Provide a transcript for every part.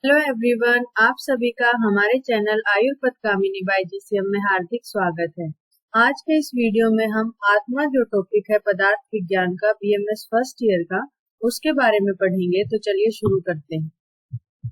Hello everyone, आप सभी का हमारे चैनल आयुर्पथ कामिनी बाय जीसीएम में हार्दिक स्वागत है। आज के इस वीडियो में हम आत्मा जो टॉपिक है पदार्थ विज्ञान का बीएमएस फर्स्ट ईयर का, उसके बारे में पढ़ेंगे। तो चलिए शुरू करते हैं।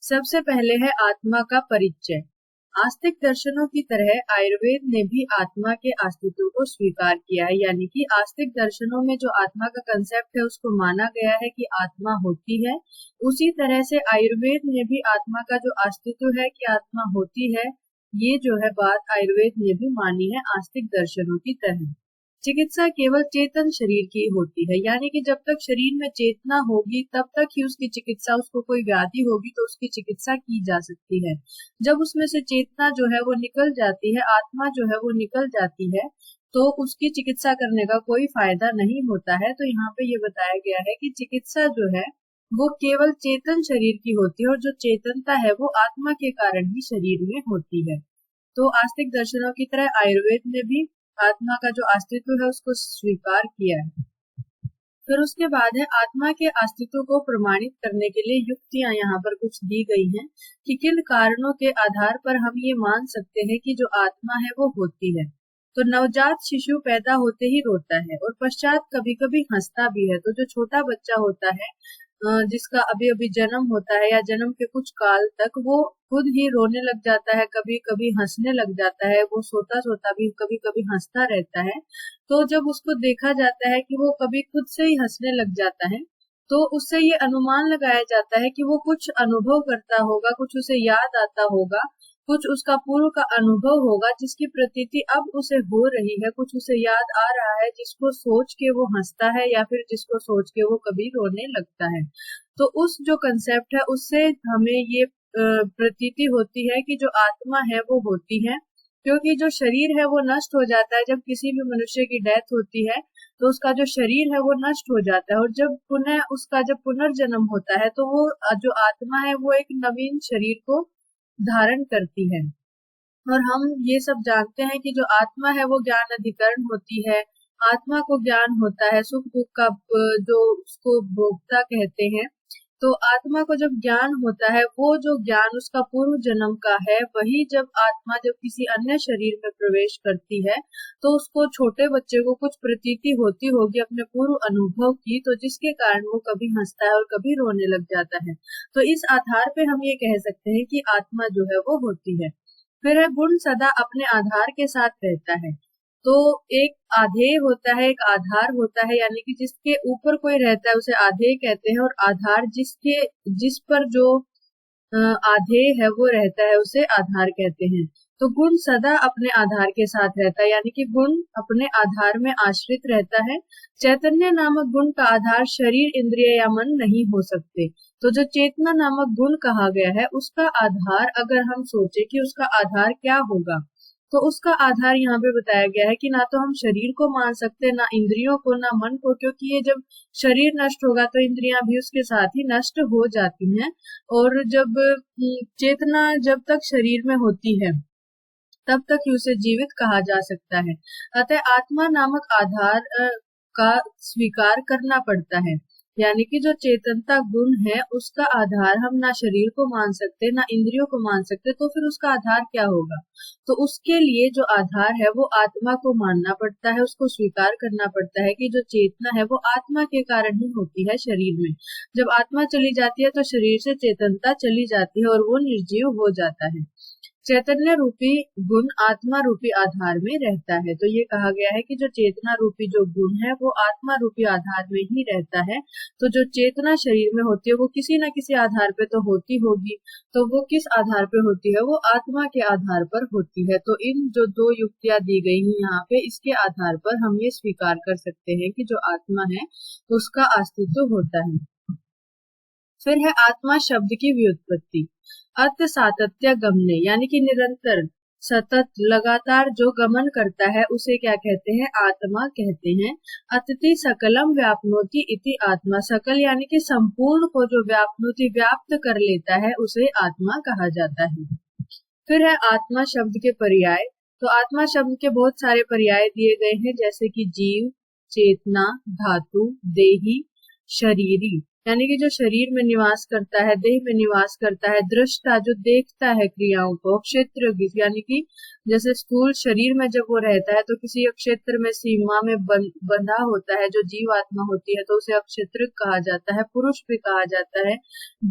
सबसे पहले है आत्मा का परिचय। आस्तिक दर्शनों की तरह आयुर्वेद ने भी आत्मा के अस्तित्व को स्वीकार किया है, यानी कि आस्तिक दर्शनों में जो आत्मा का कंसेप्ट है उसको माना गया है कि आत्मा होती है। उसी तरह से आयुर्वेद ने भी आत्मा का जो अस्तित्व है कि आत्मा होती है, ये जो है बात आयुर्वेद ने भी मानी है आस्तिक दर्शनों की तरह। चिकित्सा केवल चेतन शरीर की होती है, यानी कि जब तक शरीर में चेतना होगी तब तक ही उसकी चिकित्सा, उसको कोई व्याधि होगी तो उसकी चिकित्सा की जा सकती है। जब उसमें से चेतना जो है वो निकल जाती है, आत्मा जो है वो निकल जाती है, तो उसकी चिकित्सा करने का कोई फायदा नहीं होता है। तो यहाँ पे ये बताया गया है कि चिकित्सा जो है वो केवल चेतन शरीर की होती है, और जो चेतनता है वो आत्मा के कारण ही शरीर में होती है। तो आस्तिक दर्शनों की तरह आयुर्वेद ने भी आत्मा का जो अस्तित्व है उसको स्वीकार किया है। फिर उसके बाद है आत्मा के अस्तित्व को प्रमाणित करने के लिए युक्तियां यहाँ पर कुछ दी गई हैं कि किन कारणों के आधार पर हम ये मान सकते हैं कि जो आत्मा है वो होती है। तो नवजात शिशु पैदा होते ही रोता है और पश्चात कभी कभी हंसता भी है। तो जो छोटा बच्चा होता है, जिसका अभी अभी जन्म होता है या जन्म के कुछ काल तक, वो खुद ही रोने लग जाता है, कभी कभी हंसने लग जाता है, वो सोता सोता भी कभी कभी हंसता रहता है। तो जब उसको देखा जाता है कि वो कभी खुद से ही हंसने लग जाता है, तो उससे ये अनुमान लगाया जाता है कि वो कुछ अनुभव करता होगा, कुछ उसे याद आता होगा, कुछ उसका पूर्व का अनुभव होगा जिसकी प्रतीति अब उसे हो रही है, कुछ उसे याद आ रहा है जिसको सोच के वो हंसता है या फिर जिसको सोच के वो कभी रोने लगता है। तो उस जो कंसेप्ट है उससे हमें ये प्रतीति होती है कि जो आत्मा है वो होती है, क्योंकि जो शरीर है वो नष्ट हो जाता है। जब किसी भी मनुष्य की डेथ होती है तो उसका जो शरीर है वो नष्ट हो जाता है, और जब पुनः उसका जब पुनर्जन्म होता है तो वो जो आत्मा है वो एक नवीन शरीर को धारण करती है। और हम ये सब जानते हैं कि जो आत्मा है वो ज्ञान अधिकरण होती है। आत्मा को ज्ञान होता है सुख दुख का, जो उसको भोक्ता कहते हैं। तो आत्मा को जब ज्ञान होता है, वो जो ज्ञान उसका पूर्व जन्म का है, वही जब आत्मा जब किसी अन्य शरीर में प्रवेश करती है तो उसको, छोटे बच्चे को कुछ प्रतीति होती होगी अपने पूर्व अनुभव की, तो जिसके कारण वो कभी हंसता है और कभी रोने लग जाता है। तो इस आधार पे हम ये कह सकते हैं कि आत्मा जो है वो होती है। फिर है गुण सदा अपने आधार के साथ रहता है। तो एक आधेय होता है, एक आधार होता है, यानी कि जिसके ऊपर कोई रहता है उसे आधेय कहते हैं, और आधार जिस पर जो आधेय है वो रहता है उसे आधार कहते हैं। तो गुण सदा अपने आधार के साथ रहता है, यानी कि गुण अपने आधार में आश्रित रहता है। चैतन्य नामक गुण का आधार शरीर, इंद्रिय या मन नहीं हो सकते। तो जो चेतना नामक गुण कहा गया है उसका आधार, अगर हम सोचे कि उसका आधार क्या होगा, तो उसका आधार यहाँ पे बताया गया है कि ना तो हम शरीर को मान सकते, ना इंद्रियों को, ना मन को, क्योंकि ये जब शरीर नष्ट होगा तो इंद्रियां भी उसके साथ ही नष्ट हो जाती हैं। और जब चेतना जब तक शरीर में होती है तब तक ही उसे जीवित कहा जा सकता है। अतः आत्मा नामक आधार का स्वीकार करना पड़ता है, यानी कि जो चेतनता गुण है उसका आधार हम ना शरीर को मान सकते, ना इंद्रियों को मान सकते, तो फिर उसका आधार क्या होगा। तो उसके लिए जो आधार है वो आत्मा को मानना पड़ता है, उसको स्वीकार करना पड़ता है कि जो चेतना है वो आत्मा के कारण ही होती है शरीर में। जब आत्मा चली जाती है तो शरीर से चेतनता चली जाती है और वो निर्जीव हो जाता है। चैतन्य रूपी गुण आत्मा रूपी आधार में रहता है। तो ये कहा गया है कि जो चेतना रूपी जो गुण है वो आत्मा रूपी आधार में ही रहता है। तो जो चेतना शरीर में होती है वो किसी न किसी आधार पे तो होती होगी, तो वो किस आधार पे होती है, वो आत्मा के आधार पर होती है। तो इन जो दो युक्तियां दी गई हैं यहाँ पे, इसके आधार पर हम ये स्वीकार कर सकते हैं कि जो आत्मा है उसका अस्तित्व होता है। फिर है आत्मा शब्द की व्युत्पत्ति। अर्थ सातत्य गमने, यानी कि निरंतर, सतत, लगातार जो गमन करता है उसे क्या कहते हैं, आत्मा कहते हैं। अतिथि सकलम व्याप्नोति इति आत्मा, सकल यानी कि संपूर्ण को जो व्याप्नोति व्याप्त कर लेता है उसे आत्मा कहा जाता है। फिर है आत्मा शब्द के पर्याय। तो आत्मा शब्द के बहुत सारे पर्याय दिए गए हैं, जैसे कि जीव, चेतना, धातु, देही, शरीरी। यानी कि जो शरीर में निवास करता है, देह में निवास करता है। दृष्टा, जो देखता है क्रियाओं को। क्षेत्रज्ञ, यानी कि जैसे स्थूल शरीर में जब वो रहता है तो किसी क्षेत्र में, सीमा में बंधा होता है, जो जीव आत्मा होती है, तो उसे अक्षेत्र कहा जाता है। पुरुष भी कहा जाता है।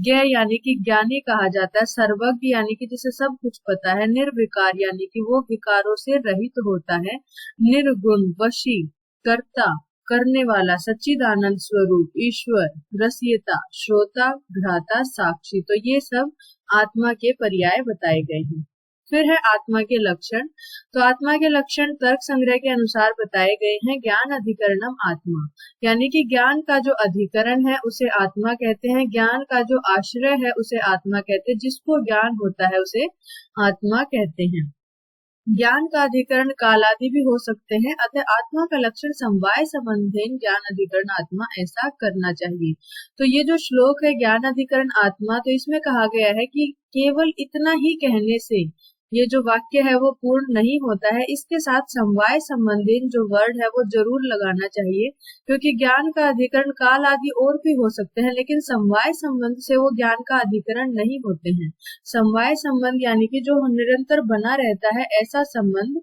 ज्ञ यानी कि ज्ञानी कहा जाता है। सर्वज्ञ यानी कि जिसे सब कुछ पता है। निर्विकार यानी कि वो विकारों से रहित होता है। निर्गुण, वशी, कर्ता, करने वाला, सच्चिदानंद स्वरूप, ईश्वर, रसियता, श्रोता, घ्राता, साक्षी। तो ये सब आत्मा के पर्याय बताए गए हैं। फिर है आत्मा के लक्षण। तो आत्मा के लक्षण तर्क संग्रह के अनुसार बताए गए हैं। ज्ञान अधिकरणम आत्मा, यानी कि ज्ञान का जो अधिकरण है उसे आत्मा कहते हैं। ज्ञान का जो आश्रय है उसे आत्मा कहते हैं। जिसको ज्ञान होता है उसे आत्मा कहते हैं। ज्ञान का अधिकरण कालादि भी हो सकते हैं। अतः आत्मा का लक्षण समवाय संबंधेन ज्ञान अधिकरण आत्मा, ऐसा करना चाहिए। तो ये जो श्लोक है ज्ञान अधिकरण आत्मा, तो इसमें कहा गया है कि केवल इतना ही कहने से ये जो वाक्य है वो पूर्ण नहीं होता है। इसके साथ समवाय संबंधित जो वर्ड है वो जरूर लगाना चाहिए, क्योंकि ज्ञान का अधिकरण काल आदि और भी हो सकते हैं, लेकिन समवाय संबंध से वो ज्ञान का अधिकरण नहीं होते हैं। समवाय संबंध यानी कि जो निरंतर बना रहता है, ऐसा संबंध,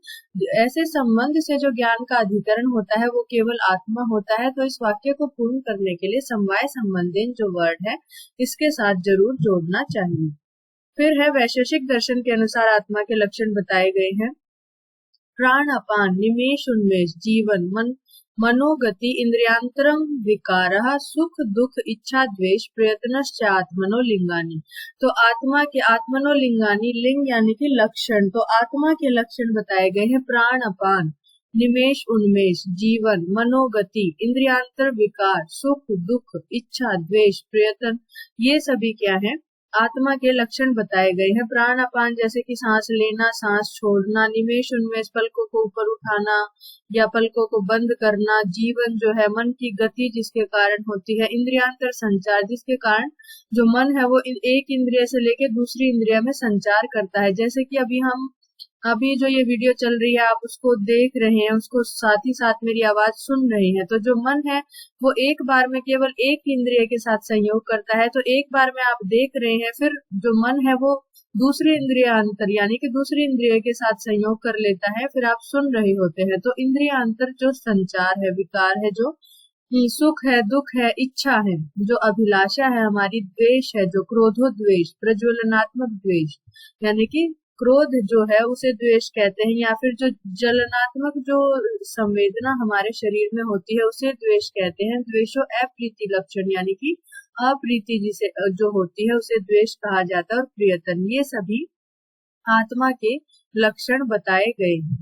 ऐसे संबंध से जो ज्ञान का अधिकरण होता है वो केवल आत्मा होता है। तो इस वाक्य को पूर्ण करने के लिए समवाय संबंधित जो वर्ड है इसके साथ जरूर जोड़ना चाहिए। फिर है वैशेषिक दर्शन के अनुसार आत्मा के लक्षण बताए गए हैं। प्राण अपान, निमेष उन्मेष, जीवन, मनोगति, इंद्रियांतरम विकारः, सुख दुख, इच्छा द्वेष, प्रयत्नश्च आत्मनो लिंगानि। तो आत्मा के आत्मनो लिंगानि, लिंग यानी कि लक्षण। तो आत्मा के लक्षण बताए गए हैं। प्राण अपान, निमेष उन्मेष, जीवन, मनोगति, इंद्रियांतर विकार, सुख दुख, इच्छा द्वेष, प्रयत्न, ये सभी क्या है, आत्मा के लक्षण बताए गए हैं। प्राण अपान जैसे कि सांस लेना, सांस छोड़ना। निमेष उन्मेष, पलकों को ऊपर उठाना या पलकों को बंद करना। जीवन जो है मन की गति जिसके कारण होती है। इंद्रियांतर संचार, जिसके कारण जो मन है वो एक इंद्रिय से लेकर दूसरी इंद्रिय में संचार करता है। जैसे कि अभी जो ये वीडियो चल रही है आप उसको देख रहे हैं, उसको साथ ही साथ मेरी आवाज सुन रहे हैं। तो जो मन है वो एक बार में केवल एक इंद्रिय के साथ संयोग करता है। तो एक बार में आप देख रहे हैं, फिर जो मन है वो दूसरे इंद्रियांतर यानी कि दूसरी इंद्रिय के साथ संयोग कर लेता है, फिर आप सुन रहे होते हैं। तो इंद्रियांतर जो संचार है, विकार है, जो सुख है, दुख है, इच्छा है, जो अभिलाषा है हमारी, द्वेष है, जो क्रोधोद्वेष, प्रज्वलनात्मक द्वेष, यानी कि क्रोध जो है उसे द्वेष कहते हैं, या फिर जो जलनात्मक जो संवेदना हमारे शरीर में होती है उसे द्वेष कहते हैं। द्वेषो अप्रीति लक्षण, यानी कि अप्रीति जिसे जो होती है उसे द्वेष कहा जाता है। और प्रियतन, ये सभी आत्मा के लक्षण बताए गए हैं।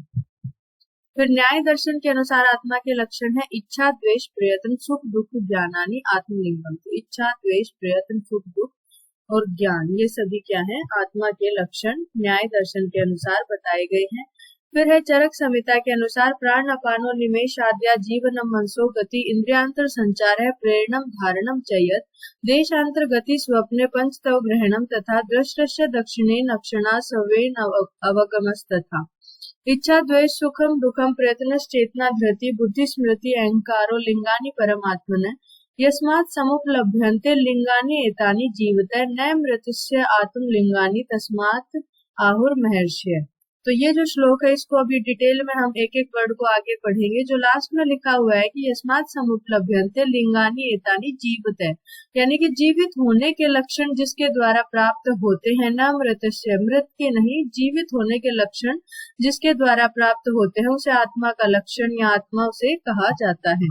फिर न्याय दर्शन के अनुसार आत्मा के लक्षण है इच्छा द्वेष प्रयत्न सुख दुख ज्ञानानि आत्मलिंगम। तो इच्छा द्वेष प्रयत्न सुख दुख और ज्ञान, ये सभी क्या है, आत्मा के लक्षण न्याय दर्शन के अनुसार बताए गए हैं। फिर है चरक संहिता के अनुसार प्राण अपानो निमेष आद्या जीवनम मनसो गति इंद्रियांतर संचार है प्रेरणम धारणम चयत देशांतर गति स्वप्ने पंचतव ग्रहणम तथा दृष्टस्य दक्षिणे नक्षणा सवेन अवगमस्तथा। इच्छा द्वेष सुखम दुखम प्रयत्न चेतना धृति बुद्धि स्मृति अहंकारो लिंगानि परमात्मन यस्मात् समुपलभ्यन्ते लिंगानि एतानि जीवतः न मृतस्य आत्मलिंगानि तस्मात् आहुर महर्षय। तो ये जो श्लोक है इसको अभी डिटेल में हम एक एक वर्ड को आगे पढ़ेंगे। जो लास्ट में लिखा हुआ है कि यस्मात् समुपलभ्यन्ते लिंगानि एतानि जीवतः, यानी कि जीवित होने के लक्षण जिसके द्वारा प्राप्त होते हैं, न मृतस्य, मृत के नहीं, जीवित होने के लक्षण जिसके द्वारा प्राप्त होते हैं उसे आत्मा का लक्षण या आत्मा उसे कहा जाता है।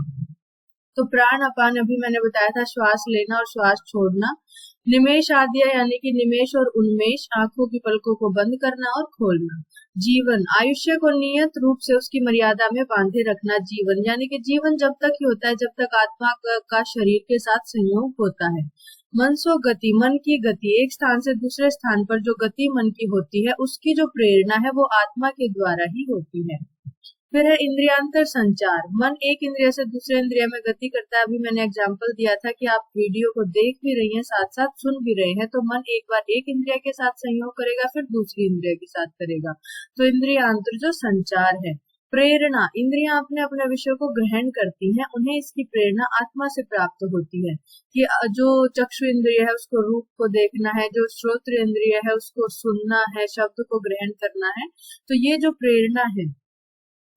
तो प्राण अपान अभी मैंने बताया था, श्वास लेना और श्वास छोड़ना। निमेष आद्य यानी कि निमेष और उन्मेष, आंखों की पलकों को बंद करना और खोलना। जीवन, आयुष्य को नियत रूप से उसकी मर्यादा में बांधे रखना। जीवन यानी कि जीवन जब तक ही होता है जब तक आत्मा का शरीर के साथ संयोग होता है। मनसो गति, मन की गति, एक स्थान से दूसरे स्थान पर जो गति मन की होती है उसकी जो प्रेरणा है वो आत्मा के द्वारा ही होती है। फिर है इंद्रियांतर संचार, मन एक इंद्रिय से दूसरे इंद्रिय में गति करता है। अभी मैंने एग्जांपल दिया था कि आप वीडियो को देख भी रही हैं साथ साथ सुन भी रहे हैं, तो मन एक बार एक इंद्रिय के साथ संयोग करेगा फिर दूसरी इंद्रिय के साथ करेगा। तो इंद्रियांतर जो संचार है प्रेरणा, इंद्रियां अपने अपने विषय को ग्रहण करती हैं, उन्हें इसकी प्रेरणा आत्मा से प्राप्त होती है कि जो चक्षु इंद्रिय है उसको रूप को देखना है, जो श्रोत्र इंद्रिय है उसको सुनना है, शब्द को ग्रहण करना है। तो ये जो प्रेरणा है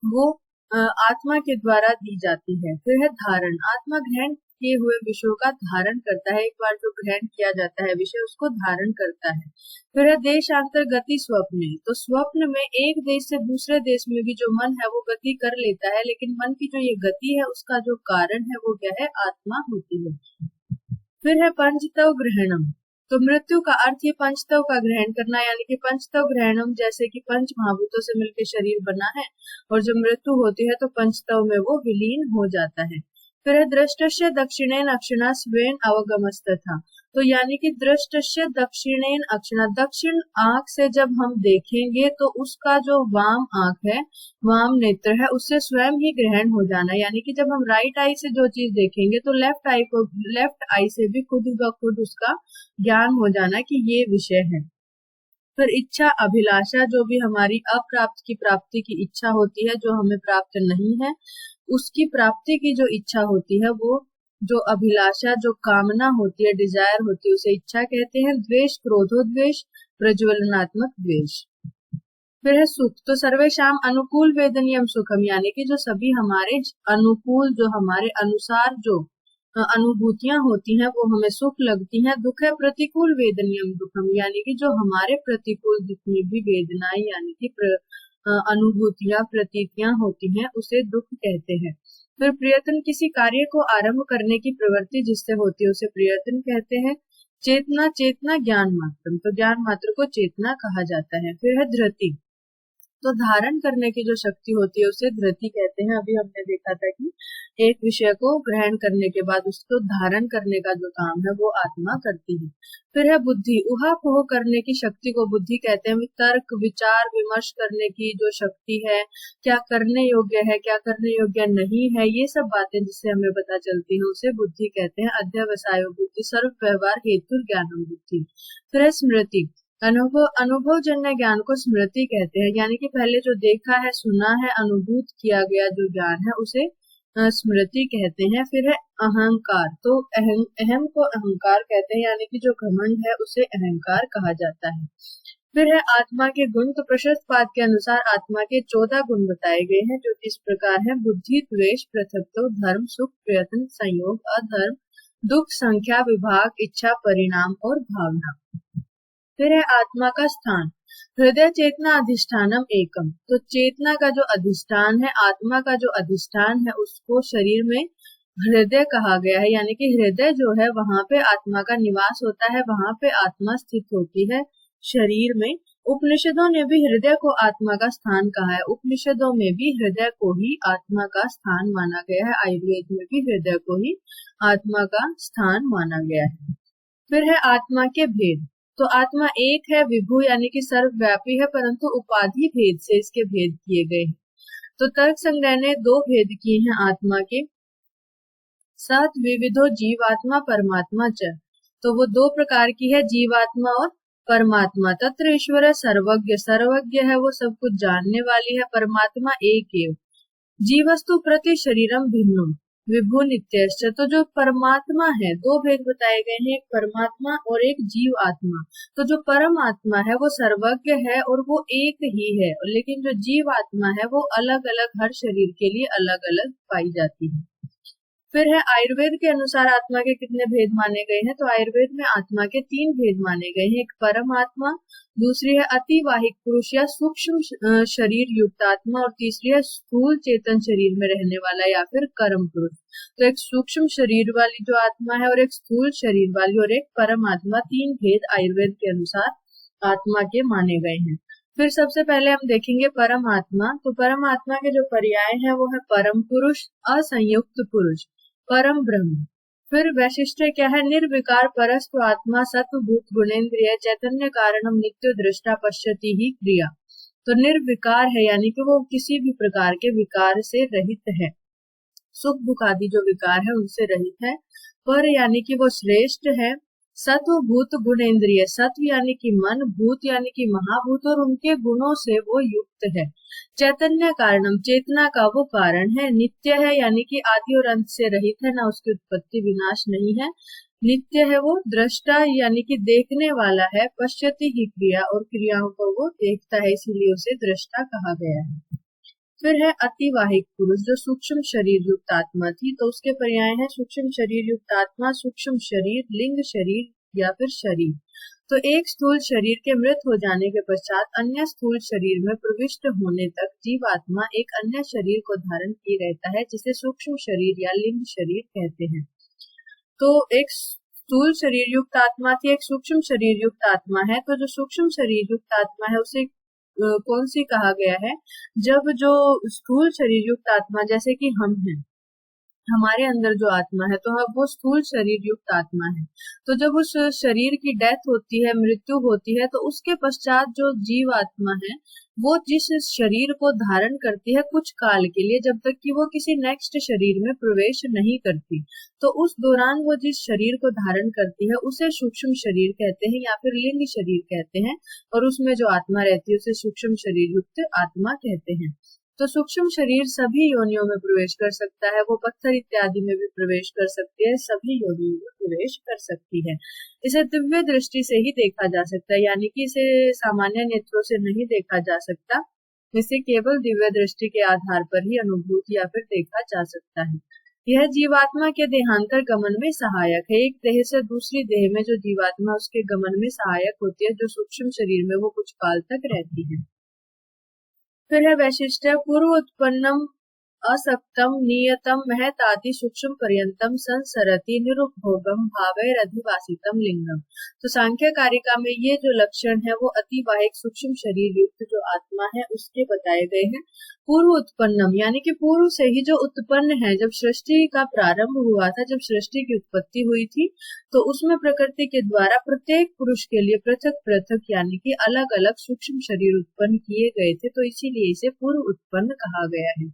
वो आत्मा के द्वारा दी जाती है। फिर है धारण, आत्मा ग्रहण किए हुए विषयों का धारण करता है। एक बार जो ग्रहण किया जाता है विषय उसको धारण करता है। फिर है देशांतर गति स्वप्न, तो स्वप्न में एक देश से दूसरे देश में भी जो मन है वो गति कर लेता है, लेकिन मन की जो ये गति है उसका जो कारण है वो क्या है, आत्मा होती है। फिर है पंचतव ग्रहणम, तो मृत्यु का अर्थ ही पंचतव का ग्रहण करना, यानी कि पंचतव ग्रहणम, जैसे कि पंच महाभूतों से मिलकर शरीर बना है और जब मृत्यु होती है तो पंचतव में वो विलीन हो जाता है। फिर है दृष्टस्य दक्षिणेन अक्षिणा स्वेन अवगमस्तथा, तो यानी कि दृष्टस्य दक्षिणेन अक्षिणा, दक्षिण आंख से जब हम देखेंगे तो उसका जो वाम आंख है, वाम नेत्र है, उससे स्वयं ही ग्रहण हो जाना, यानी कि जब हम राइट आई से जो चीज देखेंगे तो लेफ्ट आई से भी खुद ब खुद उसका ज्ञान हो जाना कि ये विषय है। फिर इच्छा अभिलाषा, जो भी हमारी अप्राप्त की प्राप्ति की इच्छा होती है, जो हमें प्राप्त नहीं है उसकी प्राप्ति की जो इच्छा होती है, वो जो अभिलाषा, जो कामना होती है, डिजायर होती है, उसे इच्छा कहते हैं। द्वेष, क्रोधोद्वेष, प्रज्वलनात्मक द्वेष। फिर है सुख, तो सर्वेशाम अनुकूल वेदनीयम सुखम, यानी कि जो सभी हमारे अनुकूल, जो हमारे अनुसार जो अनुभूतियां होती हैं वो हमें सुख लगती हैं। दुख है प्रतिकूल वेदनीयम दुखम, यानी कि जो हमारे प्रतिकूल जितनी भी वेदनाएं यानी कि अनुभूतियां, प्रतीतियां होती हैं उसे दुख कहते हैं। फिर प्रयत्न, किसी कार्य को आरंभ करने की प्रवृत्ति जिससे होती है उसे प्रयत्न कहते हैं। चेतना, चेतना ज्ञान मात्र, तो ज्ञान मात्र को चेतना कहा जाता है। फिर है धृति, तो धारण करने की जो शक्ति होती है उसे धृति कहते हैं। अभी हमने देखा था कि एक विषय को ग्रहण करने के बाद उसको धारण करने का जो काम है वो आत्मा करती है। फिर है बुद्धि, उहापोह करने की शक्ति को बुद्धि कहते हैं। तर्क, विचार विमर्श करने की जो शक्ति है, क्या करने योग्य है, क्या करने योग्य नहीं है, ये सब बातें जिससे हमें पता चलती है उसे बुद्धि कहते हैं। अध्यवसायो बुद्धि, सर्व व्यवहार हेतु ज्ञानम बुद्धि। फिर है स्मृति, अनुभव जन्य ज्ञान को स्मृति कहते हैं, यानी कि पहले जो देखा है, सुना है, अनुभूत किया गया जो ज्ञान है उसे स्मृति कहते हैं। फिर है अहंकार, तो अहम को अहंकार कहते हैं, यानी कि जो घमंड है उसे अहंकार कहा जाता है। फिर है आत्मा के गुण, तो प्रशस्त पाद के अनुसार आत्मा के 14 गुण बताए गए हैं, जो इस प्रकार है। बुद्धि, द्वेष, पृथक्त्व, धर्म, सुख, प्रयत्न, संयोग, अधर्म, दुख, संख्या, विभाग, इच्छा, परिणाम और भावना। फिर है आत्मा का स्थान, हृदय चेतना अधिष्ठानम एकम, तो चेतना का जो अधिष्ठान है, आत्मा का जो अधिष्ठान है उसको शरीर में हृदय कहा गया है, यानी कि हृदय जो है वहां पे आत्मा का निवास होता है, वहां पे आत्मा स्थित होती है शरीर में। उपनिषदों ने भी हृदय को आत्मा का स्थान कहा है, उपनिषदों में भी हृदय को ही आत्मा का स्थान माना गया है, आयुर्वेद में भी हृदय को ही आत्मा का स्थान माना गया है। फिर है आत्मा के भेद, तो आत्मा एक है, विभु यानी कि सर्वव्यापी है, परंतु उपाधि भेद से इसके भेद किए गए हैं। तो तर्क संग्रह ने 2 भेद किए हैं आत्मा के। सत विविधो जीवात्मा परमात्मा च, तो वो 2 प्रकार की है, जीवात्मा और परमात्मा। तत्र ईश्वर सर्वज्ञ, सर्वज्ञ है वो सब कुछ जानने वाली है, परमात्मा एक एव। जीवस्तु प्रति शरीरम भिन्नम विभु नित्यश्च, तो जो परमात्मा है 2 भेद बताए गए हैं, एक परमात्मा और एक जीव आत्मा। तो जो परमात्मा है वो सर्वज्ञ है और वो एक ही है, लेकिन जो जीव आत्मा है वो अलग अलग हर शरीर के लिए अलग अलग पाई जाती है। फिर है आयुर्वेद के अनुसार आत्मा के कितने भेद माने गए हैं, तो आयुर्वेद में आत्मा के 3 भेद माने गए हैं। एक परमात्मा, दूसरी है अतिवाहिक पुरुष या सूक्ष्म शरीर युक्त आत्मा, और तीसरी है स्थूल चेतन शरीर में रहने वाला या फिर कर्म पुरुष। तो एक सूक्ष्म शरीर वाली जो आत्मा है और एक स्थूल शरीर वाली और एक परमात्मा, 3 भेद आयुर्वेद के अनुसार आत्मा के माने गए हैं। फिर सबसे पहले हम देखेंगे परमात्मा, तो परमात्मा के जो पर्याय हैं वो है परम पुरुष, असंयुक्त पुरुष, परम ब्रह्म। फिर वैशिष्ट क्या है, निर्विकार परस्त्व आत्मा सत्व भूत गुणेन्द्रिय चैतन्य कारणम नित्य दृष्टा पश्यति ही क्रिया, तो निर्विकार है यानी कि वो किसी भी प्रकार के विकार से रहित है, सुख दुख आदि जो विकार है उनसे रहित है। पर यानी कि वो श्रेष्ठ है, सत्व भूत गुणेन्द्रिय, सत्व यानी कि मन, भूत यानी कि महाभूत और उनके गुणों से वो युक्त है। चैतन्य कारणम, चेतना का वो कारण है। नित्य है यानी कि आदि और अंत से रहित है, ना उसकी उत्पत्ति विनाश नहीं है। नित्य है वो। दृष्टा यानी कि देखने वाला है। पश्यति ही क्रिया, और क्रियाओं को वो देखता है, इसीलिए उसे दृष्टा कहा गया है। फिर है अतिवाहिक पुरुष, जो सूक्ष्म शरीर युक्त आत्मा थी, तो उसके पर्याय है सूक्ष्म शरीर युक्त आत्मा, सूक्ष्म शरीर, लिंग शरीर या फिर शरीर। तो एक स्थूल शरीर के मृत हो जाने के पश्चात अन्य स्थूल शरीर में प्रविष्ट होने तक जीवात्मा एक अन्य शरीर को धारण किए रहता है, जिसे सूक्ष्म शरीर या लिंग शरीर कहते हैं। तो एक स्थूल शरीर युक्त आत्मा थी, एक सूक्ष्म शरीर युक्त आत्मा है। तो जो सूक्ष्म शरीर युक्त आत्मा है उसे कौन सी कहा गया है? जब जो स्थूल शरीर युक्त आत्मा, जैसे कि हम हैं, हमारे अंदर जो आत्मा है, तो वो स्थूल शरीर युक्त आत्मा है। तो जब उस शरीर की डेथ होती है, मृत्यु होती है, तो उसके पश्चात जो जीव आत्मा है वो जिस शरीर को धारण करती है कुछ काल के लिए, जब तक कि वो किसी नेक्स्ट शरीर में प्रवेश नहीं करती, तो उस दौरान वो जिस शरीर को धारण करती है उसे सूक्ष्म शरीर कहते हैं या फिर लिंग शरीर कहते हैं, और उसमें जो आत्मा रहती है उसे सूक्ष्म शरीर युक्त आत्मा कहते हैं। तो सूक्ष्म शरीर सभी योनियों में प्रवेश कर सकता है, वो पत्थर इत्यादि में भी प्रवेश कर सकती है, सभी योनियों में प्रवेश कर सकती है। इसे दिव्य दृष्टि से ही देखा जा सकता है, यानी कि इसे सामान्य नेत्रों से नहीं देखा जा सकता, इसे केवल दिव्य दृष्टि के आधार पर ही अनुभूत या फिर देखा जा सकता है। यह जीवात्मा के देहांतर गमन में सहायक है। एक देह से दूसरी देह में जो जीवात्मा उसके गमन में सहायक होती है, जो सूक्ष्म शरीर में वो कुछ काल तक रहती है। फिर है वैशिष्ट, पूर्व उत्पन्नम असक्तम नियतम महताति सूक्ष्म पर्यंतम संसरति निरुपभोगम भावैरधिवासितम लिंगम। तो सांख्य कारिका में ये जो लक्षण है वो अतिवाहिक सूक्ष्म शरीर युक्त जो आत्मा है उसके बताए गए हैं। पूर्व उत्पन्नम यानी कि पूर्व से ही जो उत्पन्न है, जब सृष्टि का प्रारंभ हुआ था, जब सृष्टि की उत्पत्ति हुई थी, तो उसमें प्रकृति के द्वारा प्रत्येक पुरुष के लिए पृथक पृथक यानी कि अलग अलग सूक्ष्म शरीर उत्पन्न किए गए थे, तो इसीलिए इसे पूर्व उत्पन्न कहा गया है।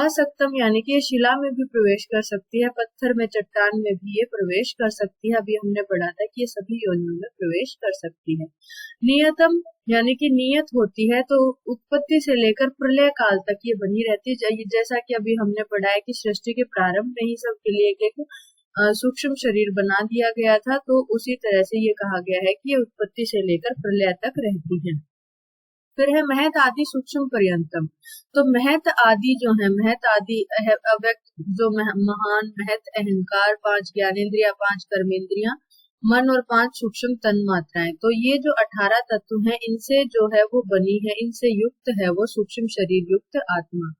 असक्तम यानी कि शिला में भी प्रवेश कर सकती है, पत्थर में, चट्टान में भी ये प्रवेश कर सकती है। अभी हमने पढ़ा था कि ये सभी योनियों में प्रवेश कर सकती है। नियतम यानी कि नियत होती है, तो उत्पत्ति से लेकर प्रलय काल तक ये बनी रहती है। जैसा कि अभी हमने पढ़ा है कि सृष्टि के प्रारंभ में ही सबके लिए एक सूक्ष्म शरीर बना दिया गया था, तो उसी तरह से ये कहा गया है कि ये उत्पत्ति से लेकर प्रलय तक रहती है। फिर है महत आदि सूक्ष्म पर्यंतम। तो महत आदि जो है, महत आदि अव्यक्त जो महान महत अहंकार, 5 ज्ञानेन्द्रिया, 5 कर्मेंद्रिया, मन और 5 सूक्ष्म तन मात्राएं, तो ये जो 18 तत्व हैं, इनसे जो है वो बनी है, इनसे युक्त है वो सूक्ष्म शरीर युक्त आत्मा।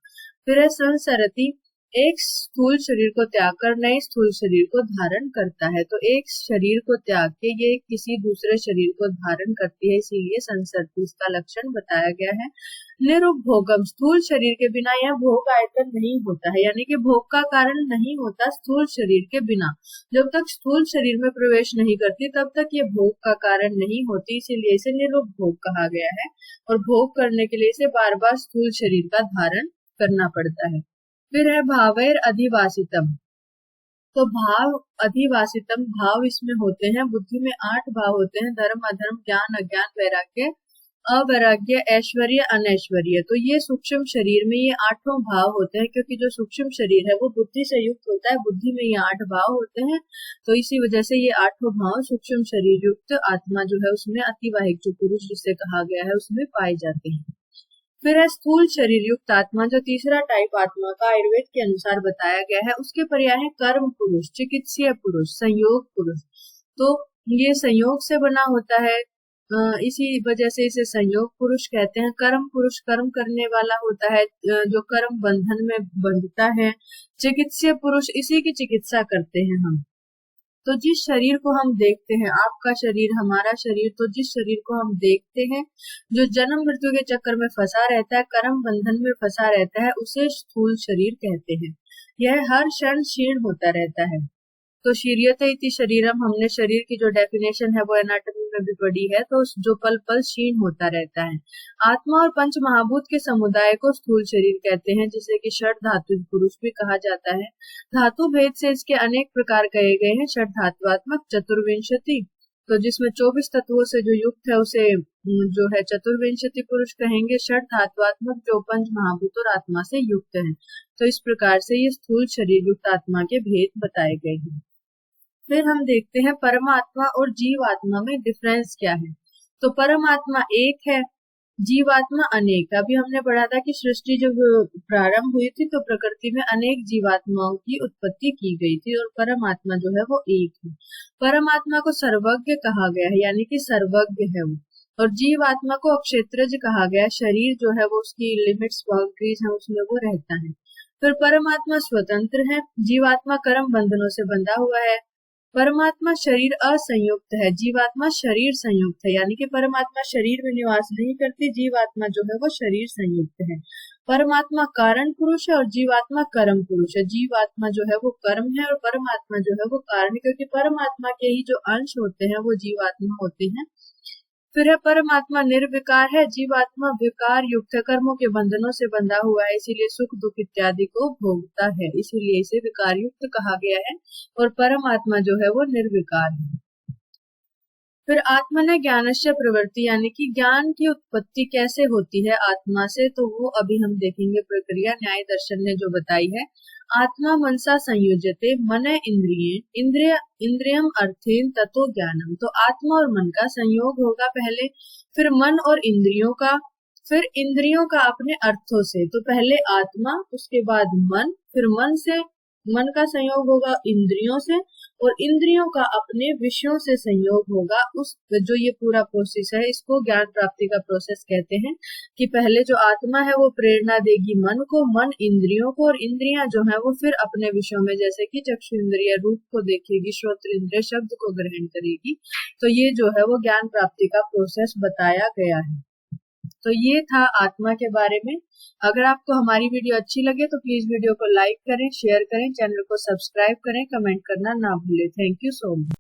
फिर है संसरति, एक स्थूल शरीर को त्याग कर नए स्थूल शरीर को धारण करता है। तो एक शरीर को त्याग के ये किसी दूसरे शरीर को धारण करती है, इसीलिए संसरति इसका लक्षण बताया गया है। निरुपभोगम, स्थूल शरीर के बिना यह भोग आयतन नहीं होता है, यानी कि भोग का कारण नहीं होता स्थूल शरीर के बिना। जब तक स्थूल शरीर में प्रवेश नहीं करती तब तक ये भोग का कारण नहीं होती, इसीलिए इसे निरुपभोग कहा गया है। और भोग करने के लिए इसे बार बार स्थूल शरीर का धारण करना पड़ता है। फिर है भावैर अधिवासितम। तो भाव अधिवासितम, भाव इसमें होते हैं, बुद्धि में 8 भाव होते हैं, धर्म, अधर्म, ज्ञान, अज्ञान, वैराग्य, अवैराग्य, ऐश्वर्य, अनैश्वर्य। तो ये सूक्ष्म शरीर में ये 8 भाव होते हैं, क्योंकि जो सूक्ष्म शरीर है वो बुद्धि से युक्त होता है, बुद्धि में ये 8 भाव होते हैं, तो इसी वजह से ये 8 भाव सूक्ष्म शरीर युक्त आत्मा जो है उसमें अतिवाहिक जो पुरुष जिसे कहा गया है उसमें पाए जाते हैं। फिर है स्थूल शरीर युक्त आत्मा, जो तीसरा टाइप आत्मा का आयुर्वेद के अनुसार बताया गया है, उसके पर्याय है कर्म पुरुष, चिकित्सीय पुरुष, संयोग पुरुष। तो ये संयोग से बना होता है, इसी वजह से इसे संयोग पुरुष कहते हैं। कर्म पुरुष कर्म करने वाला होता है, जो कर्म बंधन में बंधता है। चिकित्सीय पुरुष, इसी की चिकित्सा करते हैं हम। तो जिस शरीर को हम देखते हैं, आपका शरीर, हमारा शरीर, तो जिस शरीर को हम देखते हैं जो जन्म मृत्यु के चक्कर में फंसा रहता है, कर्म बंधन में फंसा रहता है, उसे स्थूल शरीर कहते हैं। यह हर क्षण क्षीण होता रहता है। तो शीर्यते इति शरीरम, हमने शरीर की जो डेफिनेशन है वो एनाटॉमी में भी पढ़ी है, तो जो पल पल क्षीण होता रहता है। आत्मा और पंच महाभूत के समुदाय को स्थूल शरीर कहते हैं, जिसे कि षड धातु पुरुष भी कहा जाता है। धातु भेद से इसके अनेक प्रकार कहे गए हैं। षड धात्वात्मक, चतुर्विंशति, तो जिसमें 24 तत्वों से जो युक्त है उसे जो है चतुर्विंशति पुरुष कहेंगे। षट धात्वात्मक जो पंच महाभूत और आत्मा से युक्त है। तो इस प्रकार से ये स्थूल शरीर युक्त आत्मा के भेद बताए गए हैं। फिर हम देखते हैं परमात्मा और जीवात्मा में डिफरेंस क्या है। तो परमात्मा एक है, जीवात्मा अनेक। अभी हमने पढ़ा था कि सृष्टि जब प्रारंभ हुई थी तो प्रकृति में अनेक जीवात्माओं की उत्पत्ति की गई थी और परमात्मा जो है वो एक है। परमात्मा को सर्वज्ञ कहा गया है, यानी कि सर्वज्ञ है वो। और जीवात्मा को अक्षेत्रज कहा गया है, शरीर जो है वो उसकी लिमिट्स बाउंड्रीज है उसमें वो रहता है। फिर परमात्मा स्वतंत्र है, जीवात्मा कर्म बंधनों से बंधा हुआ है। परमात्मा शरीर असंयुक्त है, जीवात्मा शरीर संयुक्त है, यानी कि परमात्मा शरीर में निवास नहीं करती, जीवात्मा जो है वो शरीर संयुक्त है। परमात्मा कारण पुरुष है और जीवात्मा कर्म पुरुष है। जीवात्मा जो है वो कर्म है और परमात्मा जो है वो कारण, क्योंकि परमात्मा के ही जो अंश होते हैं वो जीवात्मा होते हैं। फिर है परमात्मा निर्विकार है, जीवात्मा विकार युक्त है, कर्मों के बंधनों से बंधा हुआ है, इसीलिए सुख दुख इत्यादि को भोगता है, इसीलिए इसे विकार युक्त कहा गया है। और परमात्मा जो है वो निर्विकार है। फिर आत्मा ने ज्ञानस्य प्रवृत्ति, यानी कि ज्ञान की उत्पत्ति कैसे होती है आत्मा से, तो वो अभी हम देखेंगे प्रक्रिया न्याय दर्शन ने जो बताई है। आत्मा मनसा संयुज्यते, मन इंद्रियम अर्थेन ततो ज्ञानम। तो आत्मा और मन का संयोग होगा पहले, फिर मन और इंद्रियों का, फिर इंद्रियों का अपने अर्थों से। तो पहले आत्मा, उसके बाद मन, फिर मन का संयोग होगा इंद्रियों से, और इंद्रियों का अपने विषयों से संयोग होगा। उस जो ये पूरा प्रोसेस है इसको ज्ञान प्राप्ति का प्रोसेस कहते हैं। कि पहले जो आत्मा है वो प्रेरणा देगी मन को, मन इंद्रियों को, और इंद्रियां जो है वो फिर अपने विषयों में, जैसे कि चक्षु इंद्रिय रूप को देखेगी, श्रोत्र इंद्रिय शब्द को ग्रहण करेगी। तो ये जो है वो ज्ञान प्राप्ति का प्रोसेस बताया गया है। तो ये था आत्मा के बारे में। अगर आपको हमारी वीडियो अच्छी लगे तो प्लीज वीडियो को लाइक करें, शेयर करें, चैनल को सब्सक्राइब करें, कमेंट करना ना भूलें। Thank you so much.